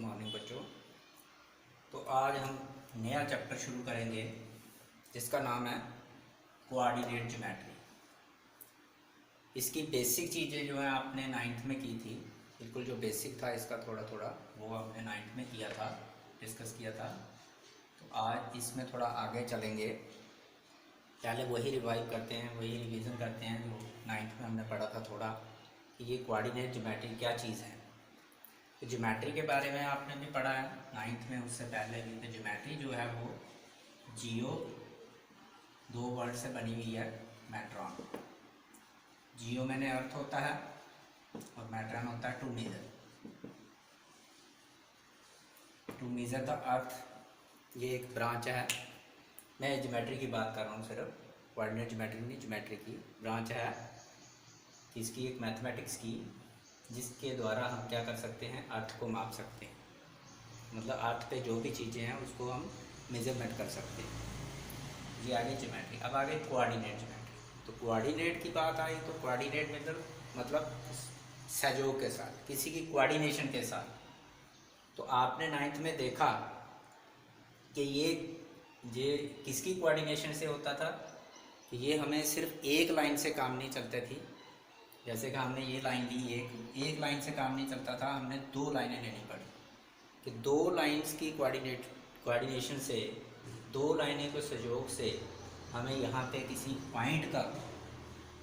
Morning बच्चों। तो आज हम नया चैप्टर शुरू करेंगे जिसका नाम है कोऑर्डिनेट ज्योमेट्री। इसकी बेसिक चीज़ें जो है आपने नाइन्थ में की थी, बिल्कुल जो बेसिक था इसका थोड़ा थोड़ा वो आपने नाइन्थ में किया था, डिस्कस किया था। तो आज इसमें थोड़ा आगे चलेंगे, पहले वही रिवाइव करते हैं, वही रिवीजन करते हैं जो नाइन्थ में हमने पढ़ा था थोड़ा, कि ये कोऑर्डिनेट ज्योमेट्री क्या चीज़ है। तो ज्योमेट्री के बारे में आपने भी पढ़ा है नाइन्थ में, उससे पहले भी। तो ज्योमेट्री जो है वो जियो दो वर्ड से बनी हुई है, मैट्रॉन। जियो मैंने अर्थ होता है और मैट्रॉन होता है to measure. To measure the earth, ये एक ब्रांच है। मैं ज्योमेट्री की बात कर रहा हूँ, सिर्फ कोऑर्डिनेट ज्योमेट्री नहीं, ज्योमेट्री की ब्रांच है किसकी, एक मैथमेटिक्स की, जिसके द्वारा हम क्या कर सकते हैं, अर्थ को माप सकते हैं। मतलब अर्थ पे जो भी चीज़ें हैं उसको हम मेजरमेंट कर सकते हैं। ये आगे ज्योमेट्री। अब आगे कोऑर्डिनेट ज्योमेट्री। तो कोऑर्डिनेट की बात आई तो कोऑर्डिनेट मतलब सहयोग के साथ, किसी की कोऑर्डिनेशन के साथ। तो आपने नाइन्थ में देखा कि ये किसकी कोऑर्डिनेशन से होता था, कि ये हमें सिर्फ एक लाइन से काम नहीं चलते थी। जैसे कि हमने ये लाइन ली, एक लाइन से काम नहीं चलता था, हमने दो लाइनें लेनी पड़ी कि दो लाइंस की कोऑर्डिनेशन से, दो लाइनें के सहयोग से हमें यहाँ पे किसी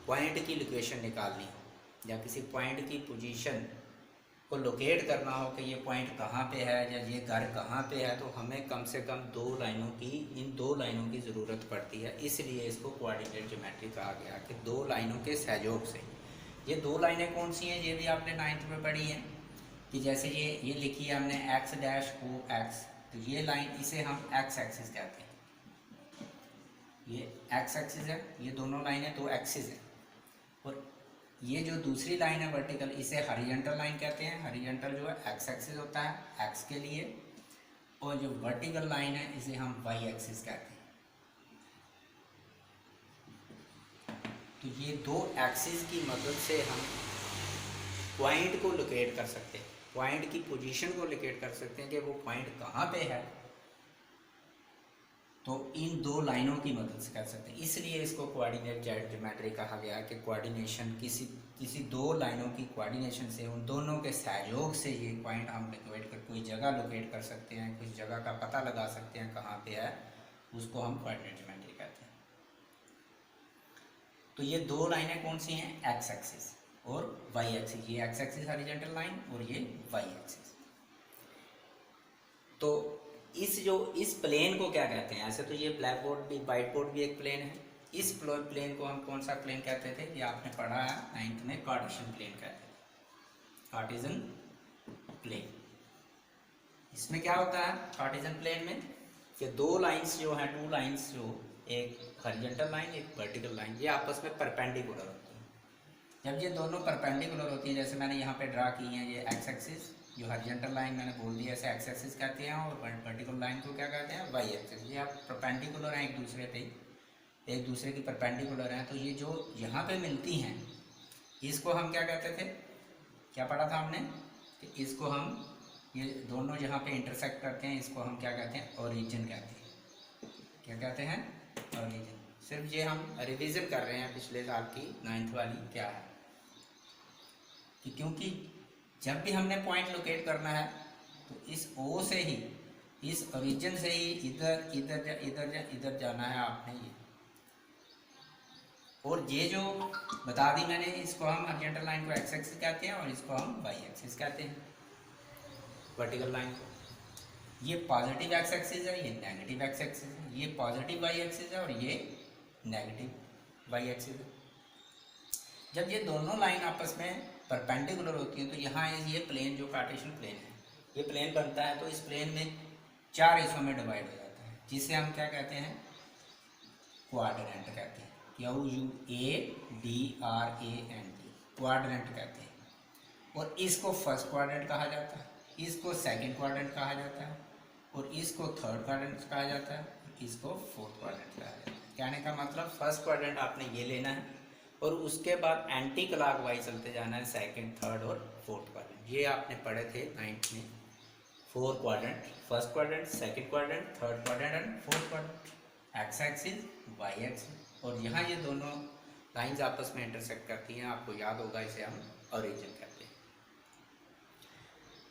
पॉइंट की लोकेशन निकालनी हो, या किसी पॉइंट की पोजीशन को लोकेट करना हो कि ये पॉइंट कहाँ पे है या ये घर कहाँ पे है। तो हमें कम से कम इन दो लाइनों की ज़रूरत पड़ती है। इसलिए इसको कोऑर्डिनेट ज्योमेट्री कहा गया कि दो लाइनों के सहयोग से। ये दो लाइनें कौन सी हैं, ये भी आपने नाइन्थ में पढ़ी हैं, कि जैसे ये लिखी है हमने एक्स डैश ओ एक्स। तो ये लाइन, इसे हम एक्स एक्सिस कहते हैं। ये एक्स एक्सिस है, ये दोनों लाइनें दो एक्सिस है। और ये जो दूसरी लाइन है वर्टिकल, इसे हॉरिजॉन्टल लाइन कहते हैं। हॉरिजॉन्टल जो है एक्स एक्सिस होता है एक्स के लिए, और जो वर्टिकल लाइन है इसे हम वाई एक्सिस कहते हैं। तो ये दो एक्सिस की मदद से हम पॉइंट को लोकेट कर सकते हैं, पॉइंट की पोजीशन को लोकेट कर सकते हैं कि वो पॉइंट कहाँ पे है। तो इन दो लाइनों की मदद से कर सकते हैं। इसलिए इसको कोऑर्डिनेट ज्योमेट्री कहा गया कि कोऑर्डिनेशन किसी दो लाइनों की कोऑर्डिनेशन से, उन दोनों के सहयोग से ये पॉइंट हम लोकेट कर, कोई जगह लोकेट कर सकते हैं, कुछ जगह का पता लगा सकते हैं कहाँ पे है, उसको हम कोऑर्डिनेट ज्योमेट्री कहते हैं। तो ये दो लाइनें कौन सी हैं, एक्स एक्सिस और वाई एक्सिस। ये एक्स एक्सिस हॉरिजॉन्टल लाइन और ये वाई एक्सिस। तो इस प्लेन को क्या कहते हैं, ऐसे तो ये ब्लैक बोर्ड भी, वाइट बोर्ड भी एक प्लेन है। इस प्लेन को हम कौन सा प्लेन कहते थे, ये आपने पढ़ा है नाइन्थ में, कार्टेशियन प्लेन कहते हैं। कार्टेशियन प्लेन, इसमें क्या होता है कार्टेशियन प्लेन में, कि दो लाइंस जो हैं, टू लाइंस जो, एक हॉरिजॉन्टल लाइन एक वर्टिकल लाइन, ये आपस में परपेंडिकुलर होती है। जब ये दोनों परपेंडिकुलर होती है, जैसे मैंने यहाँ पे ड्रा की है, ये एक्स एक्सिस, जो हॉरिजॉन्टल लाइन मैंने बोल दिया इसे एक्स एक्सिस कहते हैं, और वर्टिकल लाइन को क्या कहते हैं, वाई एक्सिस। ये आप परपेंडिकुलर हैं एक दूसरे पे, एक दूसरे की परपेंडिकुलर हैं। तो ये जो यहाँ पे मिलती हैं, इसको हम क्या कहते थे, क्या पढ़ा था हमने, कि इसको हम, ये दोनों जहाँ पे इंटरसेक्ट करते हैं, इसको हम क्या कहते हैं, ओरिजिन कहते हैं। क्या कहते हैं, ओरिजिन। सिर्फ ये हम रिविज़न कर रहे हैं पिछले साल की नाइन्थ वाली, क्या है कि क्योंकि जब भी हमने पॉइंट लोकेट करना है तो इस ओ से ही, इस ओरिजिन से ही इधर इधर इधर इधर जाना है आपने ये। और ये जो बता दी मैंने, इसको हम हॉरिजॉन्टल लाइन को एक्स एक्सिस कहते हैं और इसको हम वाई एक्सिस कहते हैं, वर्टिकल लाइन को। ये पॉजिटिव एक्स एक्सिस है, ये नेगेटिव एक्स एक्सिस है। ये पॉजिटिव वाई एक्सिस है और ये नेगेटिव वाई एक्सिस है। जब ये दोनों लाइन आपस में परपेंडिकुलर होती है तो यहाँ ये प्लेन जो कार्टेशियन प्लेन है, ये प्लेन बनता है। तो इस प्लेन में चार हिस्सों में डिवाइड हो जाता है, जिसे हम क्या कहते हैं, क्वाड्रेंट कहते हैं। QUADRANT, क्वाड्रेंट कहते हैं। और इसको फर्स्ट क्वाड्रेंट कहा जाता है, इसको सेकंड क्वाड्रेंट कहा जाता है, और इसको थर्ड क्वाड्रेंट कहा जाता है, इसको फोर्थ क्वाड्रेंट कहा जाता है। कहने का मतलब फर्स्ट क्वाड्रेंट आपने ये लेना है और उसके बाद एंटी क्लॉकवाइज चलते जाना है, सेकंड, थर्ड और फोर्थ क्वाड्रेंट। ये आपने पढ़े थे नाइन्थ में, 4 quadrant, first quadrant, second quadrant, third quadrant and fourth quadrant, X axis, Y axis. और यहाँ ये दोनों लाइंस आपस में इंटरसेक्ट करती हैं, आपको याद होगा इसे हम ओरिजिन कहते हैं।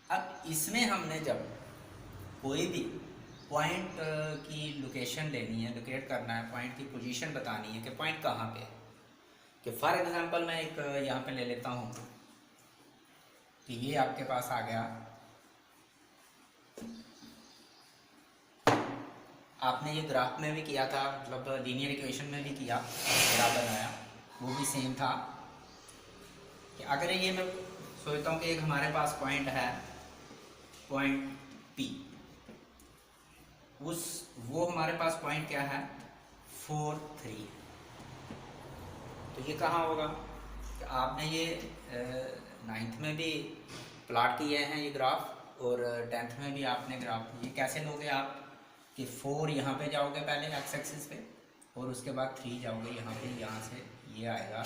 अब इसमें हमने जब कोई भी पॉइंट की लोकेशन लेनी है, लोकेट करना है, पॉइंट की पोजीशन बतानी है कि पॉइंट कहाँ पे है, कि फॉर एग्जांपल मैं एक यहाँ पे ले लेता हूँ कि ये आपके पास आ गया, आपने ये ग्राफ में भी किया था, मतलब लीनियर इक्वेशन में भी किया, ग्राफ बनाया, वो भी सेम था कि अगर ये मैं सोचता हूँ कि एक हमारे पास पॉइंट है, पॉइंट P, वो हमारे पास पॉइंट क्या है, 4 3। तो ये कहाँ होगा, कि आपने ये 9th में भी प्लॉट किए हैं ये ग्राफ, और 10th में भी आपने ग्राफ, ये कैसे लोगे आप कि 4 यहाँ पे जाओगे पहले एक्स एक्सिस पे, और उसके बाद 3 जाओगे यहाँ पे, यहाँ से ये आएगा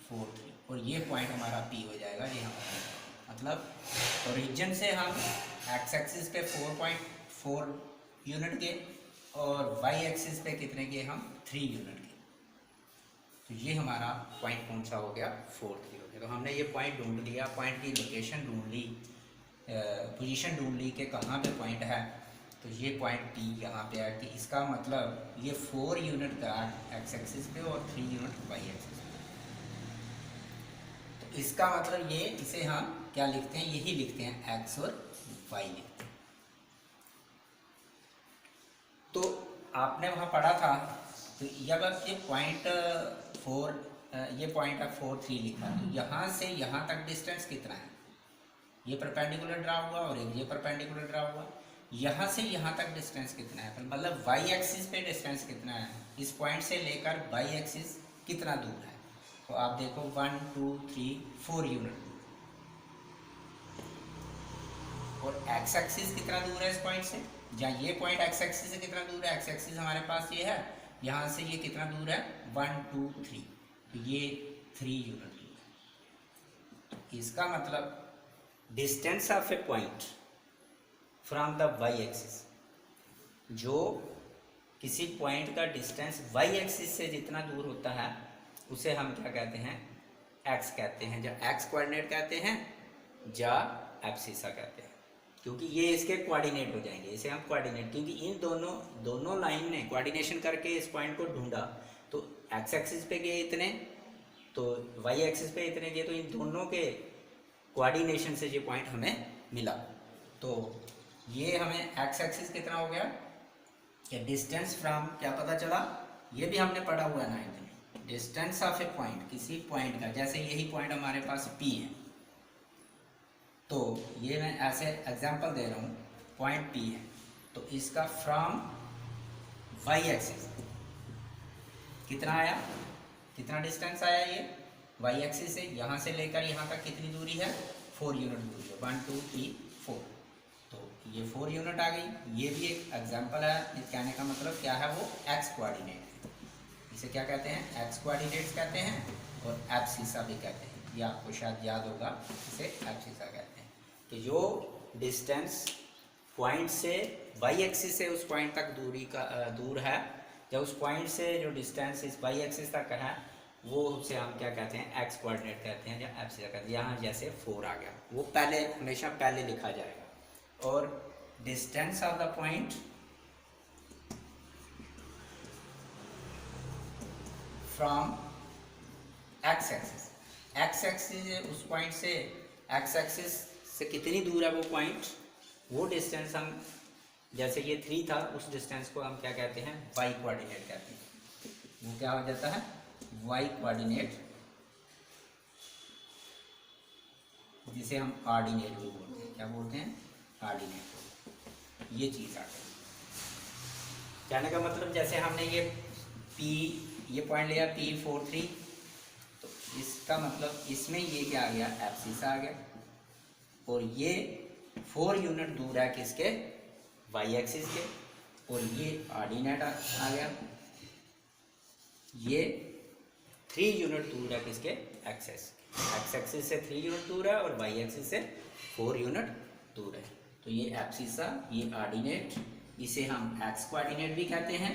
4 3, और ये पॉइंट हमारा P हो जाएगा यहाँ पर। मतलब ओरिजिन से हम एक्स एक्सिस पे 4.4 यूनिट के, और वाई एक्सिस पे कितने के, हम 3 यूनिट के। तो ये हमारा पॉइंट कौन सा हो गया, 4 3 हो गया। तो हमने ये पॉइंट ढूंढ लिया, पॉइंट की लोकेशन ढूंढ ली, पोजीशन ढूंढ ली कि कहाँ पे पॉइंट है। तो ये पॉइंट P यहाँ पे है, कि इसका मतलब ये 4 यूनिट का एक्स एक्सिस पे और 3 यूनिट वाई एक्सिस पे। तो इसका मतलब ये, इसे हम क्या लिखते हैं, यही लिखते हैं, एक्स और वाई लिखते हैं। तो आपने वहाँ पढ़ा था, तो जब ये पॉइंट 4, ये पॉइंट है 4 3 लिखा, तो यहाँ से यहाँ तक डिस्टेंस कितना है, ये परपेंडिकुलर ड्रा हुआ और ये परपेंडिकुलर ड्रा हुआ, यहाँ से यहाँ तक डिस्टेंस कितना है, मतलब वाई एक्सिस पे डिस्टेंस कितना है, इस पॉइंट से लेकर वाई एक्सिस कितना दूर है। तो आप देखो 1 2 3 4 यूनिट दूर, और एक्स एक्सिस कितना दूर है इस पॉइंट से, या ये पॉइंट एक्स एक्सिस से कितना दूर है, एक्स एक्सिस हमारे पास ये है, यहाँ से ये कितना दूर है, 1 2 3, तो ये 3 यूनिट दूर है। इसका मतलब distance of a point from the Y axis, जो किसी पॉइंट का डिस्टेंस वाई एक्सिस से जितना दूर होता है उसे हम क्या कहते हैं, एक्स कहते हैं, या एक्स कोऑर्डिनेट कहते हैं, या एब्सिसा कहते हैं, क्योंकि ये इसके कोऑर्डिनेट हो जाएंगे, इसे हम कोऑर्डिनेट, क्योंकि इन दोनों लाइन ने कोऑर्डिनेशन करके इस पॉइंट को ढूंढा। तो एक्स एक्सिस पे गए इतने, तो वाई एक्सिस पे इतने गए, तो इन दोनों के कोऑर्डिनेशन से ये पॉइंट हमें मिला। तो ये हमें एक्स एक्सिस कितना हो गया, या डिस्टेंस फ्रॉम, क्या पता चला, ये भी हमने पढ़ा हुआ है 9th में, डिस्टेंस ऑफ ए पॉइंट, किसी पॉइंट का, जैसे यही पॉइंट हमारे पास P है, तो ये मैं ऐसे एग्जांपल दे रहा हूँ, पॉइंट P है, तो इसका फ्रॉम वाई एक्सिस कितना आया, कितना डिस्टेंस आया, ये वाई एक्सिस से यहाँ से लेकर यहाँ तक कितनी दूरी है, 4 यूनिट दूरी है, 1 2 3 4, तो ये 4 यूनिट आ गई। ये भी एक एग्जांपल है, कहने का मतलब क्या है, वो एक्स कोऑर्डिनेट, इसे क्या कहते हैं, एक्स कोऑर्डिनेट्स कहते हैं, और एब्सिसा भी कहते हैं, ये आपको शायद याद होगा, इसे एब्सिसा कहते हैं। कि जो डिस्टेंस पॉइंट से वाई एक्सिस से उस पॉइंट तक दूरी का दूर है, या उस पॉइंट से जो डिस्टेंस इस वाई एक्सिस तक है, वो उसे हम क्या कहते हैं, एक्स कोऑर्डिनेट कहते हैं, या एब्सिसा कहते हैं। यहाँ जैसे 4 आ गया, वो पहले, हमेशा पहले लिखा जाएगा। और distance of the point from x axis, x axis उस पॉइंट से, एक्स एक्सिस से कितनी दूर है वो पॉइंट, वो डिस्टेंस हम, जैसे ये 3 था, उस डिस्टेंस को हम क्या कहते हैं, वाई कोऑर्डिनेट कहते हैं। वो क्या हो जाता है, वाई कोऑर्डिनेट, जिसे हम ऑर्डिनेट भी बोलते हैं। क्या बोलते हैं, ऑर्डिनेट। ये चीज़ आ गई, कहने का मतलब जैसे हमने ये P, ये पॉइंट लिया P 4 3, तो इसका मतलब इसमें ये क्या आ गया, एब्सिसा आ गया, और ये 4 यूनिट दूर है किसके, वाई एक्सिस के, और ये ऑर्डिनेट आ गया, ये 3 यूनिट दूर है किसके, एक्स एक्सिस से 3 यूनिट दूर है, और वाई एक्सिस से 4 यूनिट दूर है। तो ये एब्सिसा, ये ऑर्डिनेट, इसे हम एक्स कोऑर्डिनेट भी कहते हैं,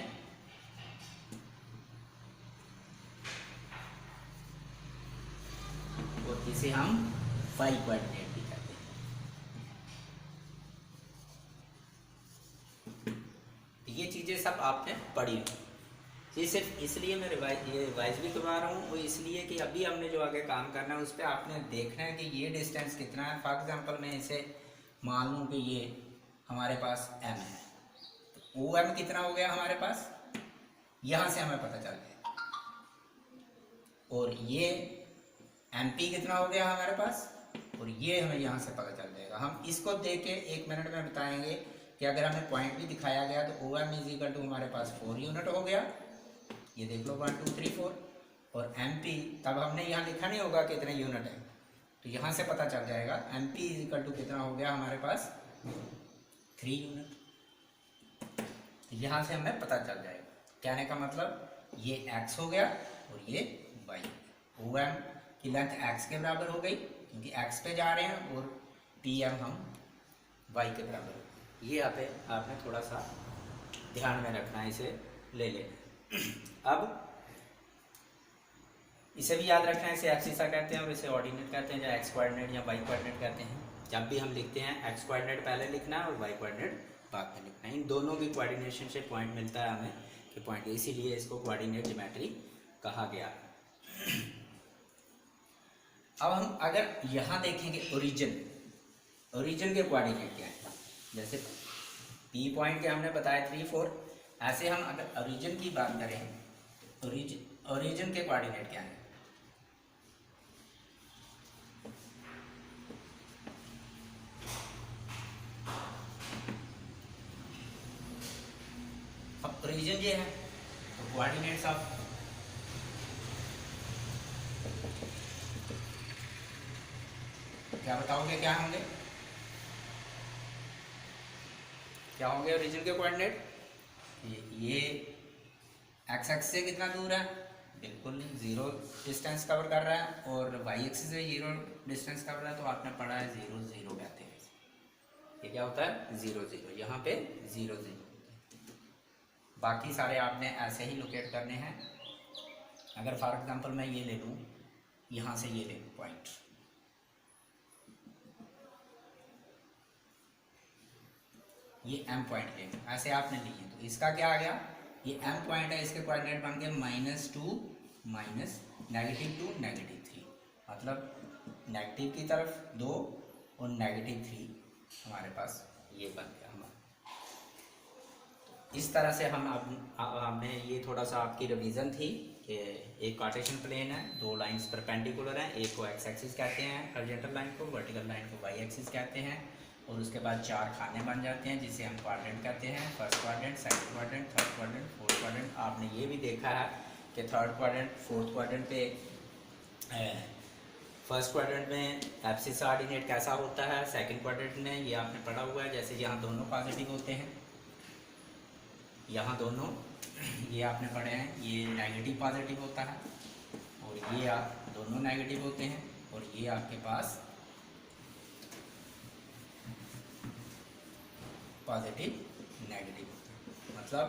और इसे हम वाई कोऑर्डिनेट भी कहते हैं। ये चीज़ें सब आपने पढ़ी हो। ये सिर्फ इसलिए मैं रिवाइज भी करवा रहा हूँ, वो इसलिए कि अभी हमने जो आगे काम करना है उस पर आपने देखना है कि ये डिस्टेंस कितना है। फॉर एग्जांपल मैं इसे मान लूँ कि ये हमारे पास m है, तो ओ एम कितना हो गया हमारे पास, यहाँ से हमें पता चल गया। और ये एम पी कितना हो गया हमारे पास, और ये हमें यहाँ से पता चल जाएगा। हम इसको देख के 1 मिनट में बताएंगे कि अगर हमें पॉइंट भी दिखाया गया तो O M is equal to हमारे पास 4 यूनिट हो गया, ये देख लो 1 2 3 4। और एम पी तब हमने यहाँ लिखा नहीं होगा कितने यूनिट है, तो यहाँ से पता चल जाएगा M P is equal to कितना हो गया हमारे पास 3 यूनिट। तो यहाँ से हमें पता चल जाएगा। कहने का मतलब ये x हो गया और ये y। ओ एम की लेंथ x के बराबर हो गई क्योंकि x पे जा रहे हैं, और पी एम हम y के बराबर हो गए। ये आपने थोड़ा सा ध्यान में रखना है, इसे ले लेना। अब इसे भी याद रखना है, इसे एब्सिसा कहते हैं और इसे ऑर्डिनेट कहते हैं, या एक्स कोऑर्डिनेट या वाई कोऑर्डिनेट कहते हैं। जब भी हम लिखते हैं एक्स कोऑर्डिनेट पहले लिखना है और वाई कोऑर्डिनेट बाद में लिखना है। इन दोनों की कोऑर्डिनेशन से पॉइंट मिलता है हमें कि पॉइंट, इसीलिए इसको कोऑर्डिनेट ज्योमेट्री कहा गया। अब हम अगर यहाँ देखेंगे ओरिजिन के कोऑर्डिनेट क्या है, जैसे पी पॉइंट के हमने बताया 3 4, ऐसे हम अगर ओरिजिन की बात करें, ओरिजिन के कोऑर्डिनेट क्या है, अब ओरिजिन ये है तो कोऑर्डिनेट्स ऑफ क्या बताओगे, क्या होंगे, क्या होंगे ओरिजिन के कोऑर्डिनेट। ये एक्स एक्सिस से कितना दूर है, बिल्कुल 0 डिस्टेंस कवर कर रहा है, और वाई एक्सिस से 0 डिस्टेंस कवर रहा है। तो आपने पढ़ा है 0 0 कहते हैं। ये क्या होता है 0 0, यहाँ पे 0 0। बाकी सारे आपने ऐसे ही लोकेट करने हैं। अगर फॉर एग्जांपल मैं ये ले लूँ, यहाँ से ये ले लूँ पॉइंट, ये m पॉइंट लेंगे, ऐसे आपने लिए, तो इसका क्या आ गया, ये m पॉइंट है, इसके कोऑर्डिनेट बन गए -2 -2 -3, मतलब नेगेटिव की तरफ 2 और -3 हमारे पास ये बन गया हमारा। तो इस तरह से हम हमने ये थोड़ा सा आपकी रिवीजन थी कि एक कार्टेशियन प्लेन है, 2 लाइंस परपेंडिकुलर हैं, एक को एक्स एक्सिस कहते हैं हॉरिजॉन्टल लाइन को, वर्टिकल लाइन को वाई एक्सिस कहते हैं, और उसके बाद 4 खाने बन जाते हैं जिसे हम क्वाड्रेंट कहते हैं, first quadrant, second quadrant, third quadrant, fourth quadrant. आपने ये भी देखा है कि थर्ड क्वाड्रेंट फोर्थ क्वाड्रेंट पे फर्स्ट क्वाड्रेंट में एब्सिस ऑर्डिनेट कैसा होता है, सेकंड क्वाड्रेंट में ये आपने पढ़ा हुआ है। जैसे यहाँ दोनों पॉजिटिव होते हैं, यहाँ दोनों ये आपने पढ़े हैं, ये नेगेटिव पॉजिटिव होता है, और ये दोनों नेगेटिव होते हैं, और ये आपके पास पॉजिटिव नेगेटिव। मतलब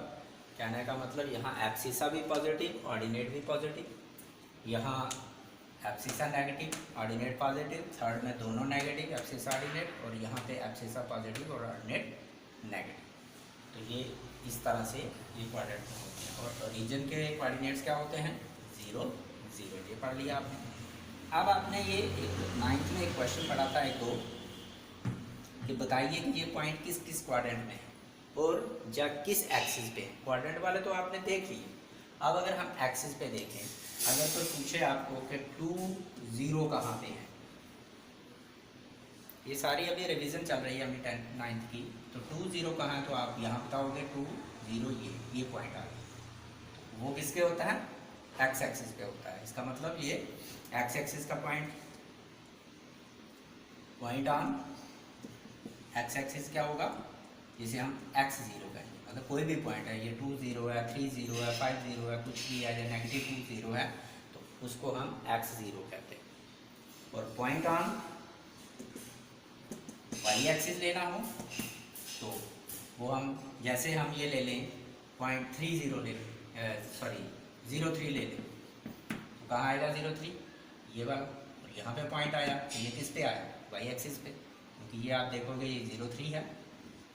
कहने का मतलब यहाँ एब्सिसा भी पॉजिटिव, ऑर्डिनेट भी पॉजिटिव, यहाँ abscissa negative, ordinate positive, third में दोनों नेगेटिव, एब्सिसा ऑर्डिनेट, और यहाँ पे एब्सिसा पॉजिटिव और ऑर्डिनेट नेगेटिव। तो ये इस तरह से ये कोऑर्डिनेट होते हैं। और रीजन के कोऑर्डिनेट्स क्या होते हैं 0 0, ये पढ़ लिया आपने। अब आपने ये 9th में एक क्वेश्चन पढ़ा था एक दो, कि बताइए कि ये पॉइंट किस किस क्वाड्रेंट में है और या किस एक्सिस पे है। क्वाड्रेंट वाले तो आपने देख लिए, अब अगर हम एक्सिस पे देखें, अगर कोई पूछे आपको कि 2 0 कहाँ पे है, ये सारी अभी रिवीजन चल रही है अपनी 10th 9th की, तो 2 0 कहाँ है, तो आप यहाँ बताओगे 2 0 ये पॉइंट आ गया। वो किसके होता है, एक्स एक्सिस पे होता है। इसका मतलब ये एक्स एक्सिस का पॉइंट ऑन एक्स एक्सिस क्या होगा, जिसे हम x0 कहेंगे। मतलब कोई भी पॉइंट है, ये 2 0 है, 3 0 है, 5 0 है, कुछ भी है, या -2 0 है, तो उसको हम x0 कहते हैं। और पॉइंट वाई एक्सिस लेना हो तो वो हम जैसे हम ये ले लें 0.30 ले लें, सॉरी 0.3 ले लें, तो कहाँ आएगा 0.3? ये वाला। और यहाँ पे पॉइंट आया तो ये किस पे आया? वाई एक्सिस पे, क्योंकि ये आप देखोगे ये 0.3 है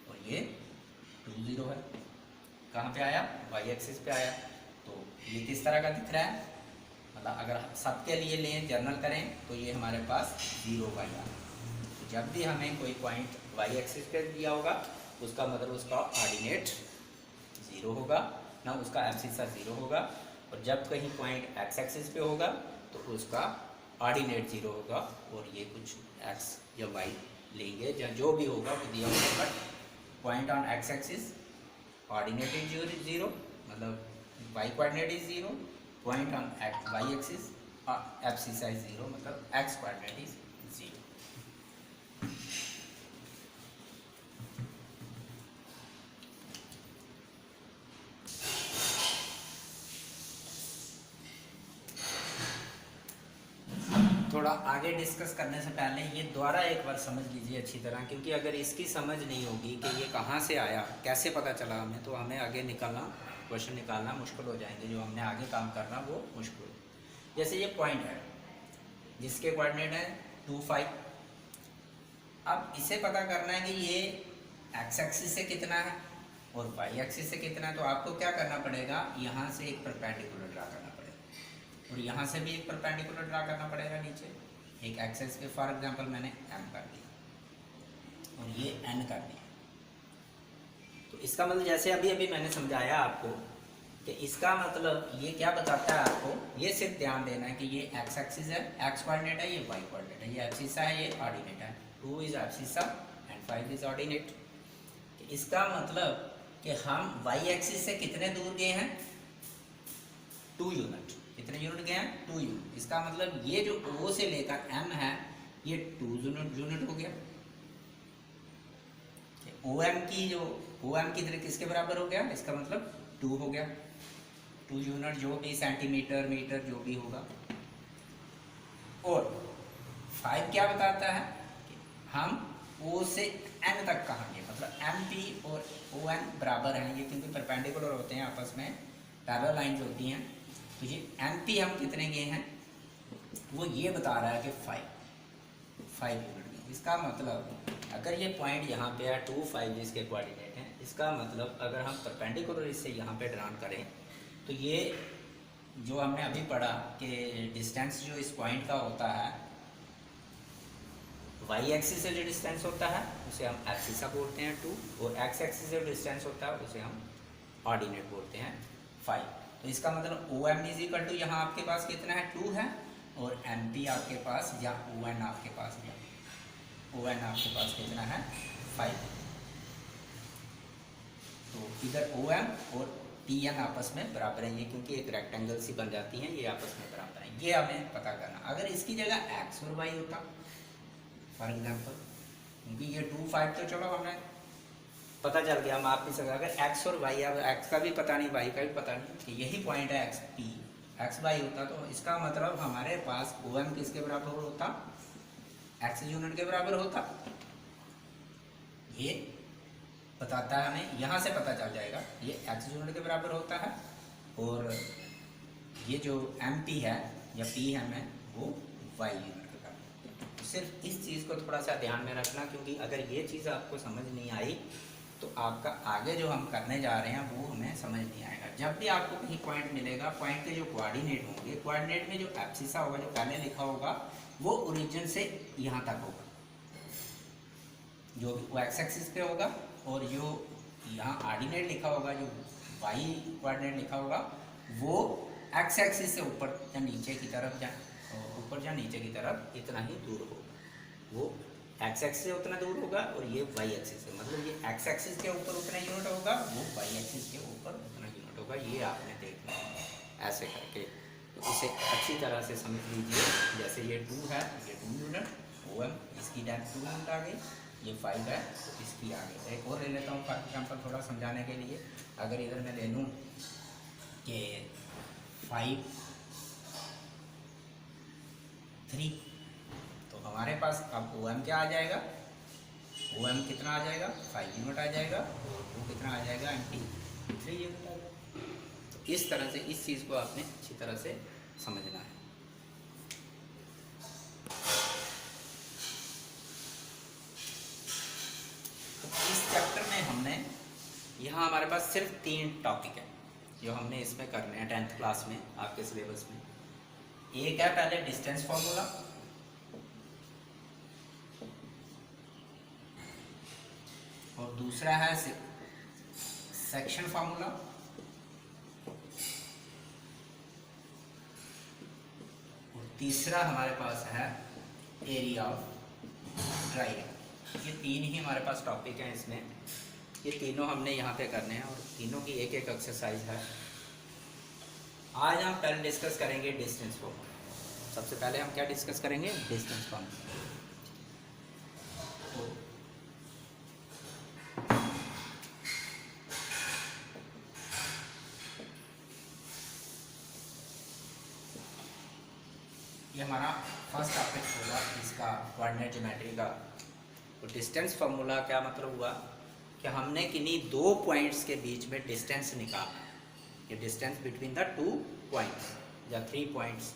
और ये 2.0 है। कहाँ पे आया? वाई एक्सिस पे आया। तो ये किस तरह का दिख रहा है? मतलब अगर सबके लिए लें, जर्नल करें, तो ये हमारे पास 0 वाई आ। तो जब भी हमें कोई पॉइंट वाई एक्सिस पे दिया होगा उसका मतलब उसका ऑर्डिनेट 0 होगा ना, उसका एब्सिसा 0 होगा। और जब कहीं पॉइंट एक्स एक्सिस पे होगा तो उसका ऑर्डिनेट 0 होगा। और ये कुछ एक्स या वाई लेंगे या जो भी होगा वो दिया होगा, but point on X axis ordinate is 0, मतलब Y coordinate is 0, point on Y axis abscissa is 0, मतलब एक्स कोऑर्डिनेट इज 0। थोड़ा आगे डिस्कस करने से पहले ये दोबारा एक बार समझ लीजिए अच्छी तरह, क्योंकि अगर इसकी समझ नहीं होगी कि ये कहाँ से आया, कैसे पता चला हमें, तो हमें आगे निकालना, क्वेश्चन निकालना मुश्किल हो जाएंगे। जो हमने आगे काम करना वो मुश्किल हो। जैसे ये पॉइंट है जिसके कोऑर्डिनेट है 2, 5। अब इसे पता करना है कि ये एक्स एक्सिस से कितना है और वाई एक्सिस से कितना है। तो आपको क्या करना पड़ेगा? यहाँ से एक परपेंडिकुलर ड्रा करना पड़ेगा और यहाँ से भी एक परपेंडिकुलर ड्रा करना पड़ेगा नीचे। एक एक्सिस पे फॉर एग्जांपल मैंने m कर दिया और ये n कर दिया। तो इसका मतलब जैसे अभी अभी मैंने समझाया आपको कि इसका मतलब ये क्या बताता है आपको, ये सिर्फ ध्यान देना है कि ये एक्स एक्सिस है, एक्स कोऑर्डिनेट है, ये वाई कोऑर्डिनेट है, ये एब्सिसा है, ये ऑर्डिनेट है। 2 is abscissa and 5 is ordinate. इसका मतलब कि हम वाई एक्सिस से कितने दूर गए हैं? 2 यूनिट। कितने यूनिट गए हैं? 2 यूनिट। इसका मतलब ये जो O से लेकर M है ये 2 यूनिट हो गया। OM की जो OM की तरह किसके बराबर हो गया? इसका मतलब 2 हो गया। 2 यूनिट जो भी सेंटीमीटर मीटर जो भी होगा। और 5 क्या बताता है कि हम O से N तक कहाँ गए, मतलब MP और ON बराबर हैं ये, क्योंकि परपेंडिकुलर होते हैं आपस में, पैरेलल लाइंस होती हैं। तो ये MP हम कितने गए हैं वो ये बता रहा है कि 5 यूनिट गए। इसका मतलब अगर ये पॉइंट यहाँ पे है 2, 5 जिसके कोऑर्डिनेट हैं, इसका मतलब अगर हम परपेंडिकुलर इससे यहाँ पे ड्रान करें तो ये जो हमने अभी पढ़ा कि डिस्टेंस जो इस पॉइंट का होता है वाई एक्सिस से जो डिस्टेंस होता है उसे हम एब्सिसा बोलते हैं 2, और एक्स एक्सिस से जो डिस्टेंस होता है उसे हम ऑर्डिनेट बोलते हैं 5। तो इसका मतलब O M is equal to यहाँ आपके पास कितना है 2 है, और एम पी आपके पास या ओ एन आपके पास कितना है 5। तो इधर ओ एम और टी एन आपस में बराबर है, ये क्योंकि एक रेक्टेंगल सी बन जाती हैं, ये आपस में बराबर है, ये हमें पता करना। अगर इसकी जगह एक्स और वाई होता फॉर एग्जाम्पल, क्योंकि ये 2, 5 तो चलो हमने पता चल गया, हम आप भी सकते। अगर एक्स और वाई, अब एक्स का भी पता नहीं वाई का भी पता नहीं, कि यही पॉइंट है एक्स पी, एक्स वाई होता तो इसका मतलब हमारे पास ओ एम किसके बराबर होता? एक्स यूनिट के बराबर होता। ये बताता है हमें, यहाँ से पता चल जाएगा ये एक्स यूनिट के बराबर होता है, और ये जो एम पी है या पी है में वो वाई यूनिट के बराबर। तो सिर्फ इस चीज़ को थोड़ा सा ध्यान में रखना, क्योंकि अगर ये चीज़ आपको समझ नहीं आई तो आपका आगे जो हम करने जा रहे हैं वो हमें समझ नहीं आएगा। जब भी आपको कहीं पॉइंट मिलेगा, पॉइंट के जो कोऑर्डिनेट होंगे, कोऑर्डिनेट में जो एब्सिसा होगा, जो पहले लिखा होगा, वो ओरिजिन से यहाँ तक होगा, जो वो एक्स एक्सिस पे होगा, और जो यहाँ ऑर्डिनेट लिखा होगा, जो वाई कोऑर्डिनेट लिखा होगा, वो एक्स एक्सिस से ऊपर या नीचे की तरफ, ऊपर या नीचे की तरफ इतना ही दूर होगा। वो एक्स एक्सिस से उतना दूर होगा और ये वाई एक्सिस से, मतलब ये एक्स एक्सिस के ऊपर उतना यूनिट होगा, वो वाई एक्सिस के ऊपर उतना यूनिट होगा। ये आपने देखना है ऐसे करके। तो इसे अच्छी तरह से समझ लीजिए। जैसे ये 2 है, ये 2 यूनिट ओ एम, इसकी डेप्थ 2 यूनिट आ गई, ये 5 है तो इसकी आ गई। एक और ले लेता हूँ फॉर एग्जाम्पल थोड़ा समझाने के लिए। अगर इधर मैं ले लूँ कि 5, 3, तो हमारे पास अब ओ एम क्या आ जाएगा ओ एम कितना आ जाएगा 5 यूनिट आ जाएगा, और वो कितना आ जाएगा एम टी 3 यूनिट आ जाएगा। तो इस तरह से इस चीज़ को आपने अच्छी तरह से समझना है। तो इस चैप्टर में हमने यहाँ हमारे पास सिर्फ 3 टॉपिक है जो हमने इसमें करने हैं 10th क्लास में आपके सिलेबस में। एक है पहले डिस्टेंस फॉर्मूला, और दूसरा है सेक्शन फार्मूला, और तीसरा हमारे पास है एरिया ऑफ ड्राइविंग। ये 3 ही हमारे पास टॉपिक हैं इसमें, ये तीनों हमने यहाँ पे करने हैं, और तीनों की एक एक एक्सरसाइज है। आज हम पहले डिस्कस करेंगे डिस्टेंस फार्मूला। सबसे पहले हम क्या डिस्कस करेंगे, डिस्टेंस फार्मूला। ये हमारा फर्स्ट टॉपिक होगा इसका कोऑर्डिनेट ज्योमेट्री का। तो डिस्टेंस फार्मूला क्या मतलब हुआ कि हमने किन्हीं 2 पॉइंट्स के बीच में डिस्टेंस निकालना है। ये डिस्टेंस बिटवीन द 2 पॉइंट्स या 3 पॉइंट्स,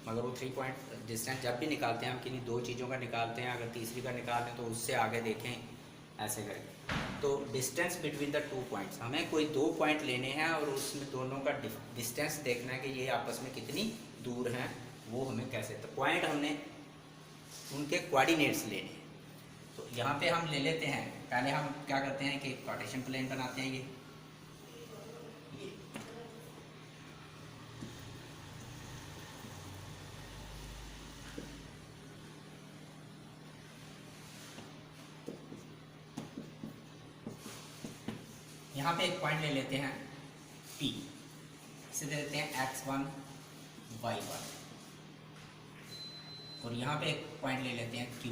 मगर वो 3 पॉइंट डिस्टेंस जब भी निकालते हैं हम किन्हीं 2 चीज़ों का निकालते हैं। अगर तीसरी का निकाल लें तो उससे आगे देखें, ऐसे करके। तो डिस्टेंस बिटवीन द 2 पॉइंट्स, हमें कोई 2 पॉइंट लेने हैं और उसमें दोनों का डिस्टेंस देखना है कि ये आपस में कितनी दूर हैं। वो हमें कैसे, तो पॉइंट हमने उनके कोऑर्डिनेट्स लेने हैं। तो यहाँ पे हम ले लेते हैं, पहले हम क्या करते हैं कि कार्टेशियन प्लेन बनाते हैं। ये यहाँ पे एक पॉइंट ले लेते हैं P, इसे दे देते हैं x1 y1, और यहाँ पे एक पॉइंट ले लेते हैं Q,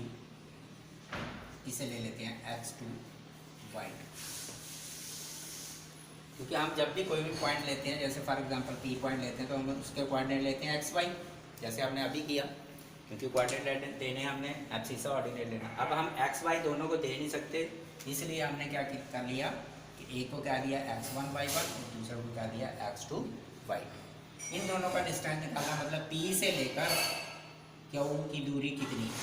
इसे ले लेते हैं x2 y2। क्योंकि हम जब भी कोई भी पॉइंट लेते हैं, जैसे फॉर एग्जांपल P पॉइंट लेते हैं, तो हम उसके कोऑर्डिनेट लेते हैं xy, जैसे हमने अभी किया। क्योंकि कोऑर्डिनेट देने हमने एब्सिसा ऑर्डिनेट लेना। अब हम xy दोनों को दे नहीं सकते, इसलिए हमने क्या कर लिया कि एक को क्या दिया x1 y1 और दूसरे को क्या दिया x2 y2। इन दोनों का डिस्टेंस निकालना मतलब P से लेकर Q की दूरी कितनी है,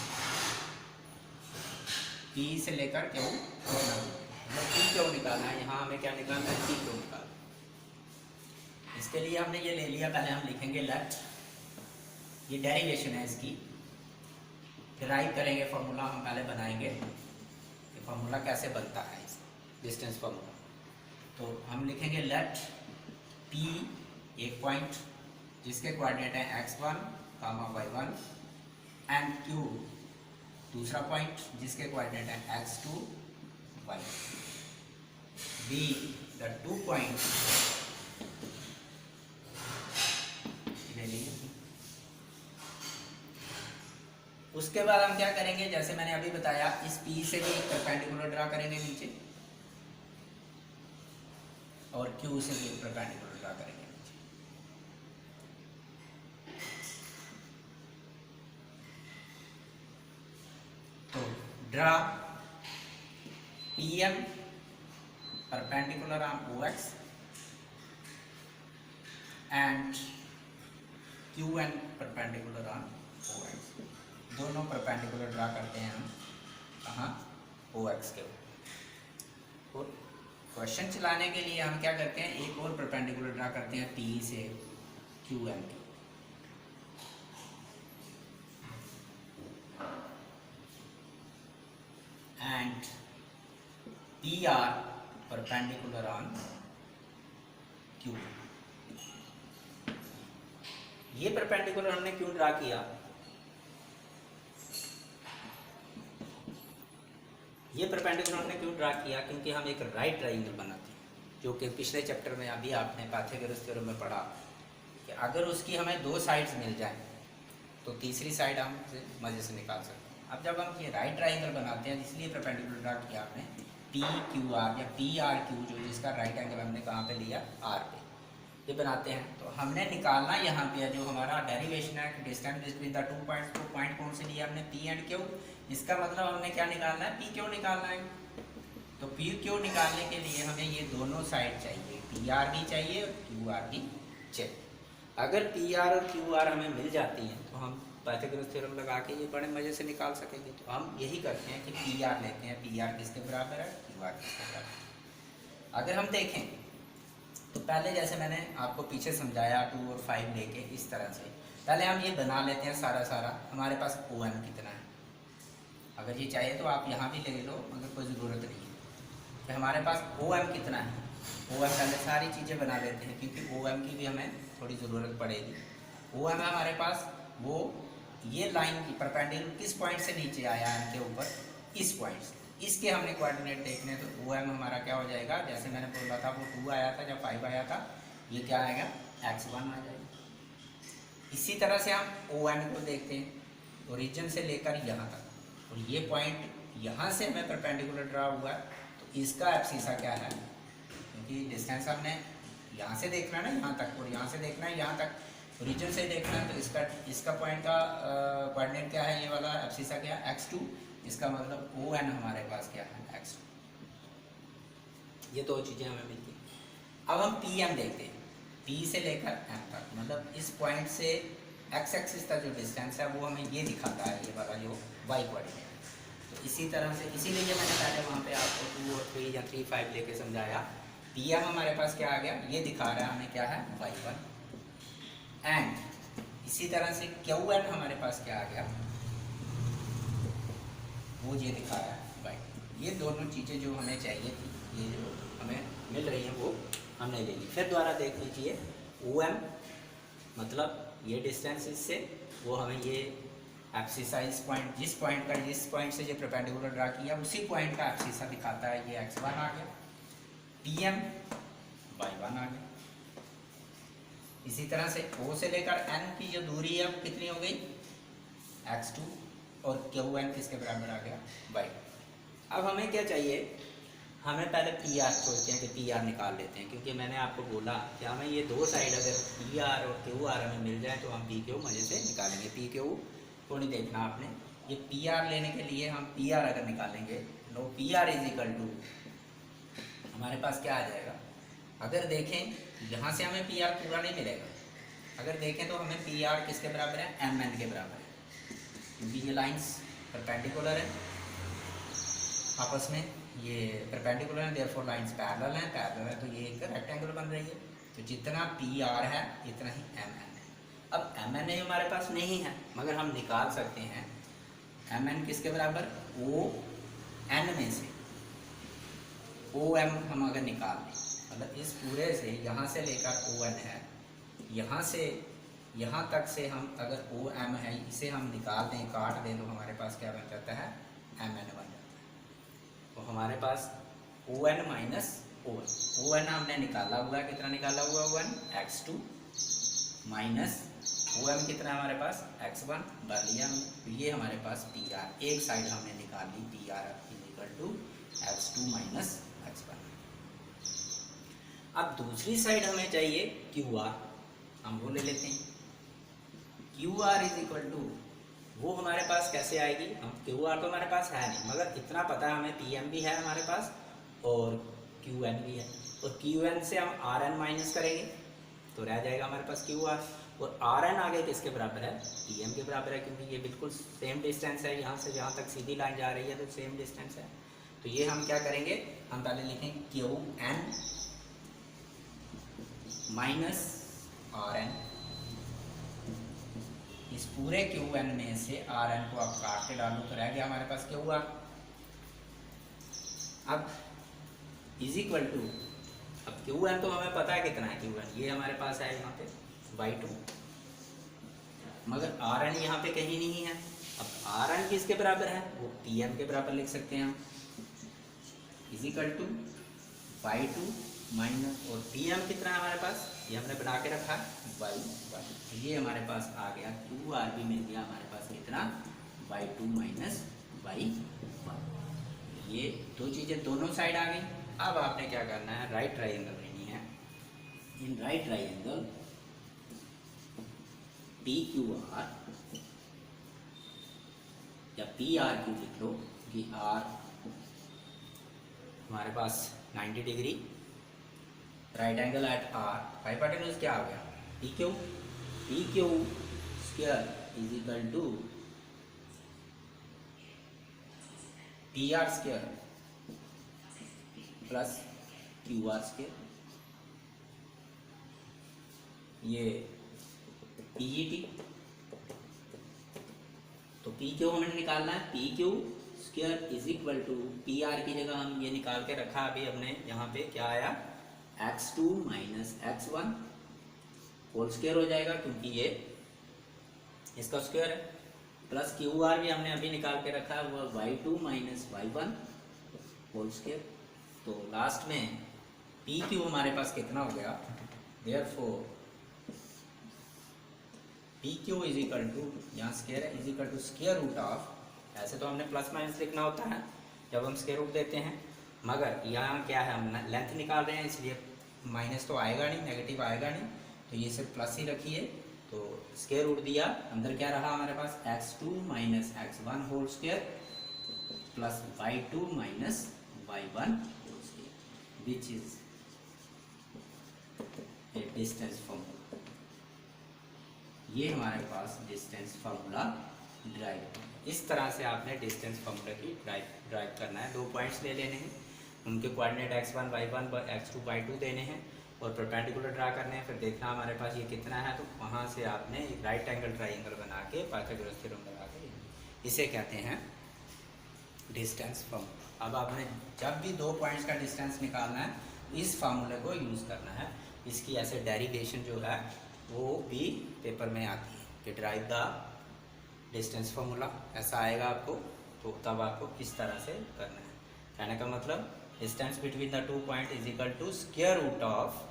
P से लेकर Q मतलब P Q निकालना है। यहाँ हमें क्या निकालना है, P Q निकालना है। इसके लिए हमने ये ले लिया, पहले हम लिखेंगे लेट, ये डेरिवेशन है इसकी, डिराइव करेंगे फार्मूला हम पहले बनाएंगे कि फार्मूला कैसे बनता है इस डिस्टेंस फार्मूला। तो हम लिखेंगे लेट P एक पॉइंट जिसके कोऑर्डिनेट है x1 y1 एंड Q दूसरा पॉइंट जिसके कोऑर्डिनेट है x2 y2 be the 2 point ले लीजिए। उसके बाद हम क्या करेंगे, जैसे मैंने अभी बताया, इस P से भी एक परपेंडिकुलर ड्रा करेंगे नीचे, और Q से भी एक परपेंडिकुलर ड्रा करेंगे नीचे। तो draw PM perpendicular on OX and QN perpendicular on OX। दोनों परपेंडिकुलर ड्रा करते हैं हम कहाँ, OX के ऊपर। और क्वेश्चन चलाने के लिए हम क्या करते हैं, एक और परपेंडिकुलर ड्रा करते हैं P से QN के। And PR perpendicular on Q। ये परपेंडिकुलर हमने क्यों ड्रा किया, ये परपेंडिकुलर हमने क्यों ड्रा किया, क्योंकि हम एक राइट ट्राइंगल बनाते हैं, जो कि पिछले चैप्टर में अभी आपने पाइथागोरस थ्योरम में पढ़ा कि अगर उसकी हमें 2 साइड्स मिल जाए तो तीसरी साइड हम मजे से निकाल सकते हैं। अब जब हम ये राइट ट्राइंगल बनाते हैं, इसलिए परपेंडिकुलर ड्रा किया आपने PQR या PRQ, जो जिसका राइट एंगल हमने कहाँ पे लिया, R पे। ये बनाते हैं। तो हमने निकालना यहाँ पे जो हमारा डेरिवेशन है डिस्टेंस बिटवीन द 2 पॉइंट्स, तो पॉइंट कौन से लिया हमने, पी एंड क्यू। इसका मतलब हमने क्या निकालना है, पी क्यू निकालना है। तो पी क्यू निकालने के लिए हमें ये दोनों साइड चाहिए, पी आर भी चाहिए और क्यू आर भी चाहिए। अगर पी आर और क्यू आर हमें मिल जाती हैं तो हम पाइथागोरस थ्योरम लगा के ये बड़े मज़े से निकाल सकेंगे। तो हम यही करते हैं कि पी आर लेते हैं, पी आर किसके बराबर है, क्यू आर किसके बराबर है। अगर हम देखें तो पहले जैसे मैंने आपको पीछे समझाया 2 और 5 लेके इस तरह से, पहले हम ये बना लेते हैं सारा हमारे पास ओ एम कितना है। अगर ये चाहिए तो आप यहाँ भी ले लो, मगर कोई ज़रूरत नहीं है कि हमारे पास ओ एम कितना है। ओ एम पहले सारी चीज़ें बना लेते हैं क्योंकि ओ एम की भी हमें थोड़ी ज़रूरत पड़ेगी। ओ एम है हमारे पास वो, ये लाइन की परपेंडिकुलर किस पॉइंट से नीचे आया है इनके ऊपर, इस पॉइंट से। इसके हमने कोऑर्डिनेट देखने, तो ओ एम हमारा क्या हो जाएगा, जैसे मैंने बोला था वो 2 आया था जब 5 आया था, ये क्या आएगा x1 आ जाएगा। इसी तरह से हम ओ एन को देखते हैं ओरिजिन से लेकर यहाँ तक, और ये पॉइंट यहाँ से हमें परपेंडिकुलर ड्रा हुआ है, तो इसका एब्सिसा क्या है, क्योंकि डिस्टेंस हमने यहाँ से देखना है ना यहाँ तक, और यहाँ से देखना है यहाँ तक, ओरिजिन से देखना है। तो इसका पॉइंट का कोऑर्डिनेट क्या है, ये वाला एब्सिसा क्या है x2। इसका मतलब ओ एन हमारे पास क्या है x2। ये दो चीज़ें हमें मिलती हैं। अब हम पी एम देखते हैं, पी से लेकर एम तक, मतलब इस पॉइंट से एक्स एक्सिस तक जो डिस्टेंस है वो हमें ये दिखाता है, ये वाला जो वाई कोऑर्डिनेट। तो इसी तरह से, इसीलिए मैंने पहले वहाँ पे आपको 2 और 3 या 3, 5 लेके समझाया। पी एम हमारे पास क्या आ गया, ये दिखा रहा है हमें क्या है y1, एंड इसी तरह से क्यू एन हमारे पास क्या आ गया, वो ये दिखा रहा है y। ये दोनों चीज़ें जो हमें चाहिए थी, ये जो हमें मिल रही हैं वो हमने ले ली। फिर दोबारा देख लीजिए, ओ एम मतलब ये डिस्टेंस इससे, वो हमें ये एब्सिसा इस पॉइंट, जिस पॉइंट से ये परपेंडिकुलर ड्रा किया उसी पॉइंट का एब्सिसा दिखाता है, ये x1 आ गया। पी एम y1 आ गया। इसी तरह से O से लेकर N की जो दूरी है वो कितनी हो गई, x2, और क्यू एन किसके बराबर आ गया y। अब हमें क्या चाहिए, हमें पहले पी आर सोचते हैं कि पी आर निकाल लेते हैं, क्योंकि मैंने आपको बोला कि हमें ये दो साइड अगर पी आर और क्यू आर हमें मिल जाए तो हम पी क्यू मज़े से निकालेंगे। पी क्यू को नहीं देखना आपने, ये पी आर लेने के लिए हम पी आर अगर निकालेंगे, no P R is equal to, हमारे पास क्या आ जाएगा, अगर देखें यहाँ से हमें पी आर पूरा नहीं मिलेगा, अगर देखें तो हमें पी आर किसके बराबर है, एम एन के बराबर है, क्योंकि ये लाइंस परपेंडिकुलर है आपस में, ये परपेंडिकुलर है, देयरफॉर लाइंस पैरेलल है, तो ये एक रेक्टेंगल बन रही है। तो जितना पी आर है इतना ही एम एन है। अब एम एन हमारे पास नहीं है, मगर हम निकाल सकते हैं एम एन किसके बराबर, ओ एन में से ओ एम हम अगर निकाल लें, मतलब इस पूरे से यहाँ से लेकर ओ एन है, यहाँ से यहाँ तक से हम अगर ओ एम है इसे हम निकाल दें, काट दें, तो हमारे पास क्या बन जाता है, एम एन बन जाता है। तो हमारे पास O N minus O N हमने निकाला हुआ है, कितना निकाला हुआ O N, x2 minus O M कितना हमारे पास x1 भर लिया। तो ये हमारे पास पी आर, एक साइड हमने निकाल ली, P R equal to x2 minus x1। अब दूसरी साइड हमें चाहिए क्यू आर, हम वो ले लेते हैं। Q R is equal to, वो हमारे पास कैसे आएगी, हम क्यू आर तो हमारे पास है नहीं, मगर इतना पता है हमें पी एम भी है हमारे पास और क्यू एन भी है, और क्यू एन से हम आर एन माइनस करेंगे तो रह जाएगा हमारे पास क्यू आर, और आर एन आगे किसके बराबर है, पी एम के बराबर है, क्योंकि ये बिल्कुल सेम डिस्टेंस है, यहाँ से जहाँ तक सीधी लाइन जा रही है तो सेम डिस्टेंस है। तो ये हम क्या करेंगे, हम पहले लिखें Q N minus R N, इस पूरे क्यू एन में से आर एन को आप काट के डालो तो रह गया हमारे पास क्यू आर। अब इज इक्वल टू, अब क्यू एन तो हमें पता है कितना है क्यू एन, ये हमारे पास है यहाँ पे y2, मगर आर एन यहाँ पे कहीं नहीं है। अब आर एन किसके बराबर है, वो पी एम के बराबर लिख सकते हैं हम, is equal to y2 minus, और पी एम कितना है हमारे पास, ये हमने बना के रखा y1, ये हमारे पास आ गया, क्यू आर भी मिल गया हमारे पास कितना, y2 माइनस y1। ये दो चीज़ें दोनों साइड आ गई। अब आपने क्या करना है, राइट ट्रायंगल लेनी है, in right triangle P Q R या पी आर क्यू लिख लो कि आर हमारे पास 90 degree, right angle at R, hypotenuse क्या आ गया P Q square is equal to P R square plus Q R square. ये पीईटी, तो पी क्यू हमें निकालना है, P Q square is equal to P R की जगह हम ये निकाल के रखा अभी हमने, यहाँ पे क्या आया x2 minus x1 whole square हो जाएगा क्योंकि ये इसका स्क्वायर है, प्लस क्यू आर भी हमने अभी निकाल के रखा है वो y2 minus y1 whole square. तो लास्ट में पी क्यू हमारे पास कितना हो गया, therefore P Q is equal to, यहाँ स्क्वायर है, is equal to square root of, ऐसे तो हमने प्लस माइनस लिखना होता है जब हम स्क्वायर रूट देते हैं, मगर यहाँ क्या है हम लेंथ निकाल रहे हैं इसलिए माइनस तो आएगा नहीं, नेगेटिव आएगा नहीं, तो ये सिर्फ प्लस ही रखिए। तो स्क्वायर रूट दिया, अंदर क्या रहा हमारे पास x2 minus x1 whole square plus y2 minus y1 whole square which is a distance formula. ये हमारे पास डिस्टेंस फार्मूला ड्राइव, इस तरह से आपने डिस्टेंस फार्मूला की ड्राइव करना है। 2 पॉइंट्स ले लेने हैं, उनके coordinate x1 y1 x2 y2 देने हैं और परपेंडिकुलर ड्रा करने हैं, फिर देखना हमारे पास ये कितना है, तो वहाँ से आपने राइट एंगल ट्राइंगल बना के पाइथागोरस थ्योरम लगा के इसे कहते हैं डिस्टेंस फार्मूला। अब आपने जब भी 2 पॉइंट्स का डिस्टेंस निकालना है इस फार्मूले को यूज़ करना है। इसकी ऐसे डेरिवेशन जो है वो भी पेपर में आती है कि ड्राइव द डिस्टेंस फार्मूला, ऐसा आएगा आपको, तो तब आपको किस तरह से करना है। कहने का मतलब distance between the 2 point is equal to square root of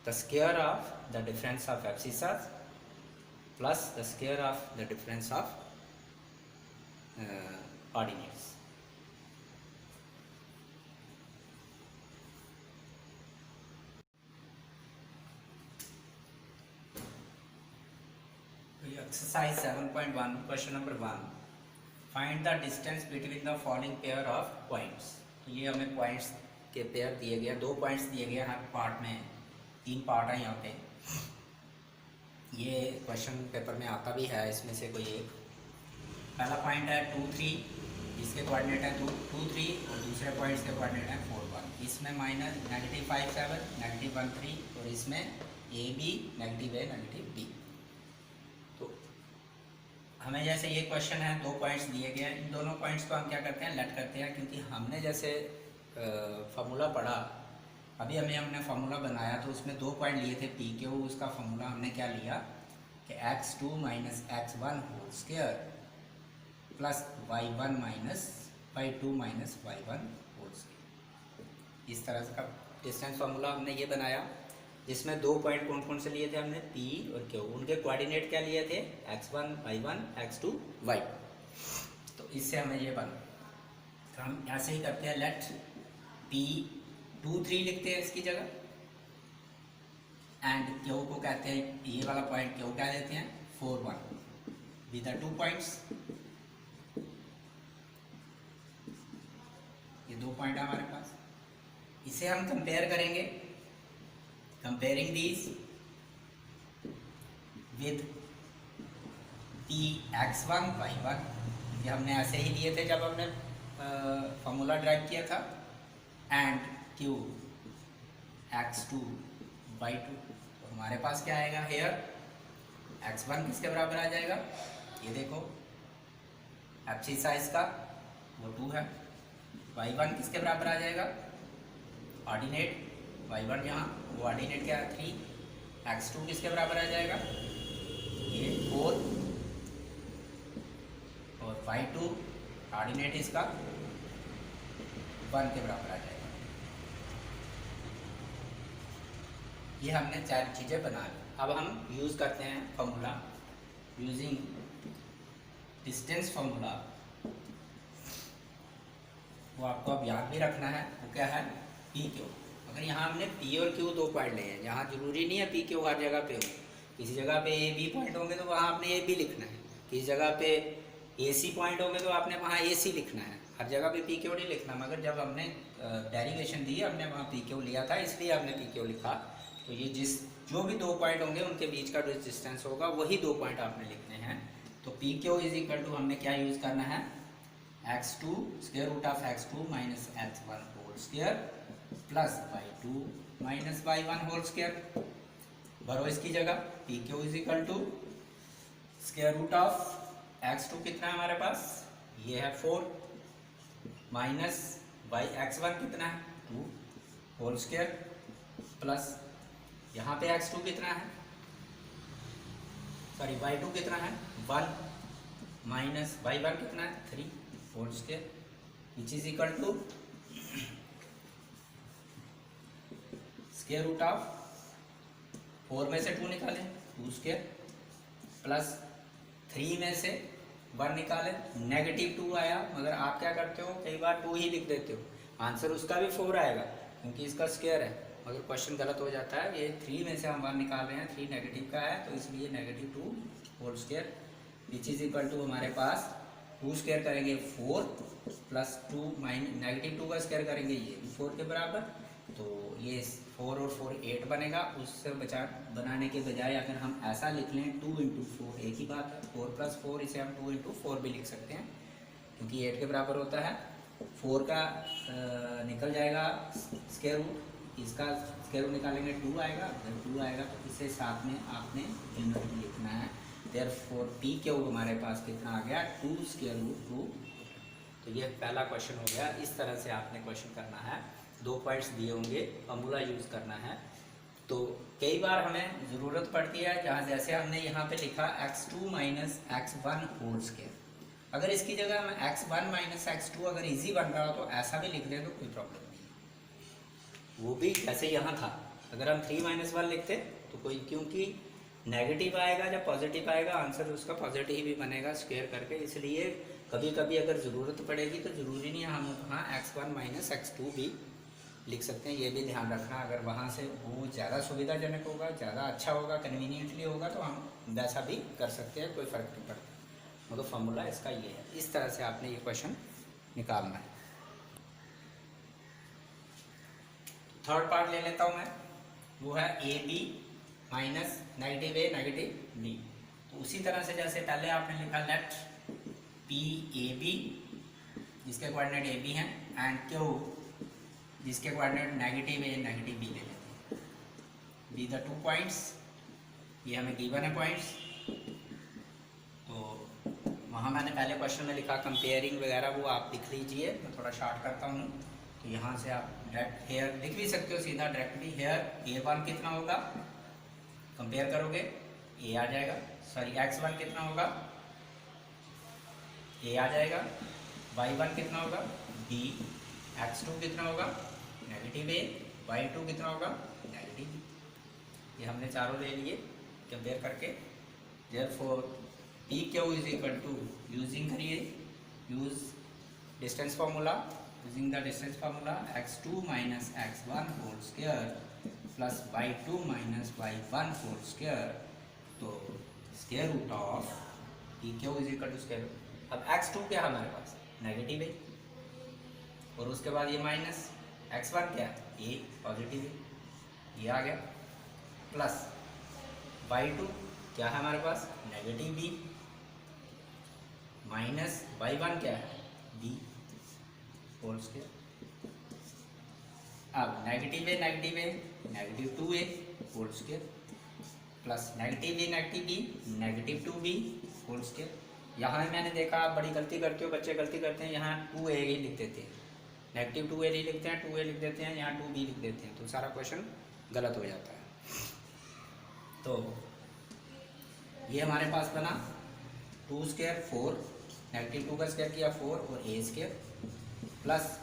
the square of the difference of abscissas plus the square of the difference of ordinates. Exercise 7.1 question number 1, find the distance between the following pair of points। तो ये हमें points के pair दिए गए, 2 points दिए गए हर part में, 3 part है यहाँ पे। ये क्वेश्चन पेपर में आता भी है, इसमें से कोई एक। पहला पॉइंट है 2 3, इसके कोऑर्डिनेट है 2 3 और दूसरे पॉइंट्स के कोऑर्डिनेट है 4 1। इसमें माइनस -5 7 -1 3 और इसमें A B negative A negative B. हमें जैसे ये क्वेश्चन है, 2 पॉइंट्स दिए गए हैं, इन दोनों पॉइंट्स को हम क्या करते हैं लेट करते हैं, क्योंकि हमने जैसे फार्मूला पढ़ा अभी हमने फार्मूला बनाया तो उसमें 2 पॉइंट लिए थे पी क्यू, उसका फार्मूला हमने क्या लिया कि x2 minus x1 whole square plus y1 minus y2 minus y1 whole square. इस तरह से का डिस्टेंस फार्मूला हमने ये बनाया, जिसमें 2 पॉइंट कौन कौन से लिए थे हमने P और Q, उनके कोऑर्डिनेट क्या लिए थे x1 y1 x2 y। तो इससे हमें ये बना, तो हम ऐसे ही करते हैं, लेट P 2 3 लिखते हैं इसकी जगह, एंड Q को कहते हैं, ये वाला पॉइंट Q क्या देते हैं 4 1 विद द 2 पॉइंट्स। ये 2 पॉइंट है हमारे पास, इसे हम कंपेयर करेंगे, comparing these with x1 y1, ये हमने ऐसे ही लिए थे जब हमने फॉर्मूला ड्राइव किया था, एंड q x2 y2। तो हमारे पास क्या आएगा हेयर, x1 किसके बराबर आ जाएगा, ये देखो एब्सिस का वो 2 है, y1 किसके बराबर आ जाएगा, ऑर्डिनेट y1 यहाँ वो ऑर्डिनेट क्या है 3, x2 किसके बराबर आ जाएगा ये 4 और y2 ऑर्डिनेट इसका 1 के बराबर आ जाएगा। ये हमने 4 चीज़ें बना ली। अब हम यूज़ करते हैं फॉर्मूला, यूजिंग डिस्टेंस फॉर्मूला, वो आपको अब याद भी रखना है, वो क्या है पी क्यू। अगर यहाँ हमने पी और क्यू दो पॉइंट लिए हैं, जहाँ जरूरी नहीं है पी क्यू हर जगह पे हो, किसी जगह पे ए बी पॉइंट होंगे तो वहाँ आपने ए बी लिखना है, किसी जगह पे ए सी पॉइंट होंगे तो आपने वहाँ ए सी लिखना है, हर जगह पे पी क्यू नहीं लिखना। मगर जब हमने डेरिवेशन दी हमने वहाँ पी क्यू लिया था, इसलिए हमने पी क्यू लिखा। तो ये जो भी दो पॉइंट होंगे उनके बीच का जो डिस्टेंस होगा वही दो पॉइंट आपने लिखने हैं। तो P Q is equal to हमने क्या यूज़ करना है, x2 square root of x2 minus h1 whole square plus y2 minus y1 whole square. भरो इसकी जगह, P Q is equal to square root of x2 कितना है हमारे पास, ये है 4 माइनस x1 कितना है 2 होल स्क्वायर प्लस यहाँ पे x2 कितना है, सॉरी y2 कितना है 1 माइनस y1 कितना है 3 whole square which is equal to square root of 4 में से 2 निकालें 2 स्क्वायर प्लस 3 में से 1 निकालें नेगेटिव 2 आया। मगर आप क्या करते हो, कई बार 2 ही लिख देते हो, आंसर उसका भी 4 आएगा क्योंकि इसका स्क्वायर है, मगर क्वेश्चन गलत हो जाता है। ये 3 में से हम 1 निकाल रहे हैं, 3 नेगेटिव का है तो इसलिए negative 2 whole square which is equal to हमारे पास 2 स्क्वायर करेंगे 4 प्लस 2 माइनस नेगेटिव 2 का स्क्वायर करेंगे ये भी 4 के बराबर, तो ये 4 और 4 8 बनेगा। उससे बनाने के बजाय अगर हम ऐसा लिख लें 2 इंटू 4 एक ही बात है, 4 प्लस 4 इसे हम 2 इंटू 4 भी लिख सकते हैं क्योंकि 8 के बराबर होता है। 4 का निकल जाएगा स्क्वायर रूट, इसका स्क्वायर रूट निकालेंगे 2 आएगा, जब 2 आएगा तो इसे साथ में आपने यूनिट लिखना है। देयरफॉर पी क्यू हमारे पास कितना आ गया 2 स्क्वायर रूट 2। तो ये पहला क्वेश्चन हो गया। इस तरह से आपने क्वेश्चन करना है, 2 पॉइंट्स दिए होंगे, फॉर्मूला यूज़ करना है। तो कई बार हमें ज़रूरत पड़ती है, जहाँ जैसे हमने यहाँ पे लिखा x2 minus x1 whole square, अगर इसकी जगह हम x1 माइनस x2 अगर इजी बन रहा हो तो ऐसा भी लिख दें तो कोई प्रॉब्लम नहीं, वो भी जैसे यहाँ था। अगर हम 3 माइनस 1 लिखते तो कोई, क्योंकि नेगेटिव आएगा जब पॉजिटिव आएगा आंसर उसका पॉजिटिव ही बनेगा स्क्वायर करके, इसलिए कभी कभी अगर ज़रूरत पड़ेगी तो ज़रूरी नहीं है हम वहाँ x1 माइनस x2 भी लिख सकते हैं। ये भी ध्यान रखना, अगर वहाँ से वो ज़्यादा सुविधाजनक होगा, ज़्यादा अच्छा होगा, कन्वीनियंटली होगा तो हम वैसा भी कर सकते हैं, कोई फ़र्क नहीं पड़ता। मतलब फॉर्मूला इसका ये है, इस तरह से आपने ये क्वेश्चन निकालना है। थर्ड पार्ट ले लेता हूँ मैं, वो है A B minus negative A negative B. तो उसी तरह से जैसे पहले आपने लिखा लेट पी ए बी जिसके कोऑर्डिनेट ए बी हैं एंड क्यू जिसके coordinate negative A negative B ले लेते हैं, बी द 2 पॉइंट्स, ये हमें गिवन है पॉइंट्स। तो वहाँ मैंने पहले क्वेश्चन में लिखा कंपेयरिंग वगैरह, वो आप लिख लीजिए, मैं थोड़ा शार्ट करता हूँ। तो यहाँ से आप डायरेक्ट हेयर लिख भी सकते हो सीधा डायरेक्टली, हेयर A1 कितना होगा, कंपेयर करोगे A आ जाएगा, सॉरी x1 कितना होगा A आ जाएगा, y1 कितना होगा B, x2 कितना होगा नेगेटिव A, y2 कितना होगा नेगेटिव B। ये हमने चारों ले लिए कंपेयर करके। Therefore P Q is equal to, using करिए, use distance formula, using the distance formula x2 minus x1 whole square plus y2 minus y1 whole square. तो square root of P Q is equal to square root, अब x2 क्या है हमारे पास negative है और उसके बाद ये माइनस x1 क्या है ये पॉजिटिव है, ये आ गया, प्लस y2 क्या है हमारे पास नेगेटिव b माइनस y1 क्या है b होल स्क्वायर। अब negative a negative 2a whole square plus negative a negative b negative 2b whole square. यहाँ मैंने देखा आप बड़ी गलती करते हो, बच्चे गलती करते हैं, यहाँ 2a ही लिख देते हैं, नेगेटिव 2a नहीं लिखते हैं, 2a लिख देते हैं, यहाँ 2b लिख देते हैं, तो सारा क्वेश्चन गलत हो जाता है। तो ये हमारे पास बना 2 स्क्वायर 4, नेगेटिव 2 का स्क्वायर किया 4 और a स्क्वायर प्लस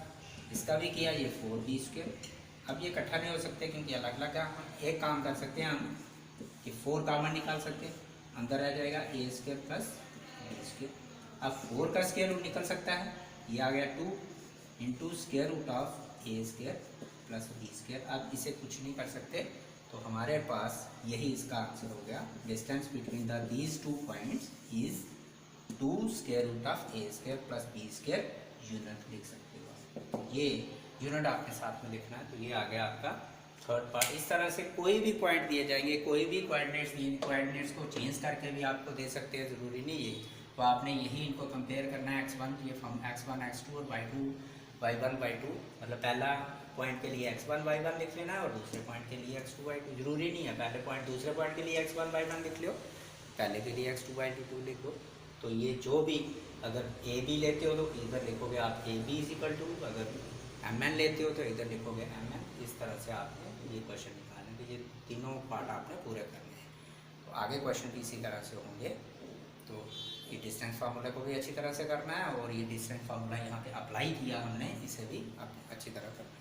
इसका भी किया ये 4b स्क्वायर। अब ये इकट्ठा नहीं हो सकते क्योंकि अलग अलग है, एक काम कर सकते हैं हम कि 4 कॉमन निकाल सकते हैं, अंदर रह जाएगा a square plus b square. अब 4 का स्क्वायर रूट निकल सकता है, ये आ गया 2 into square root of a square plus B square. अब इसे कुछ नहीं कर सकते, तो हमारे पास यही इसका आंसर हो गया। Distance between the these 2 points is 2 square root of A square plus B square, unit लिख सकते हो। तो ये यूनिट आपके साथ में लिखना है। तो ये आ गया आपका थर्ड पार्ट। इस तरह से कोई भी पॉइंट दिए जाएंगे, कोई भी कोऑर्डिनेट्स दिए, कोऑर्डिनेट्स को चेंज करके भी आपको दे सकते हैं, ज़रूरी नहीं है। तो आपने यही इनको कंपेयर करना है x1, ये फ्रॉम x1 x2 और y2 y1 y2, मतलब पहला पॉइंट के लिए x1 y1 लिख लेना है और दूसरे पॉइंट के लिए x2 y2। जरूरी नहीं है पहले पॉइंट दूसरे पॉइंट के लिए x1 y1 लिख लो, पहले के लिए x2 y2 लिखो। तो ये जो भी, अगर ए बी लेते हो तो इधर लिखोगे आप A B is equal to, अगर एम एन लेते हो तो इधर लिखोगे एम एन। इस तरह से आपने ये क्वेश्चन निकालने के, ये तीनों पार्ट आपने पूरे करने हैं। तो आगे क्वेश्चन भी इसी तरह से होंगे। तो ये डिस्टेंस फार्मूला को भी अच्छी तरह से करना है, और ये डिस्टेंस फार्मूला यहाँ पे अप्लाई किया हमने, इसे भी आप अच्छी तरह करना है।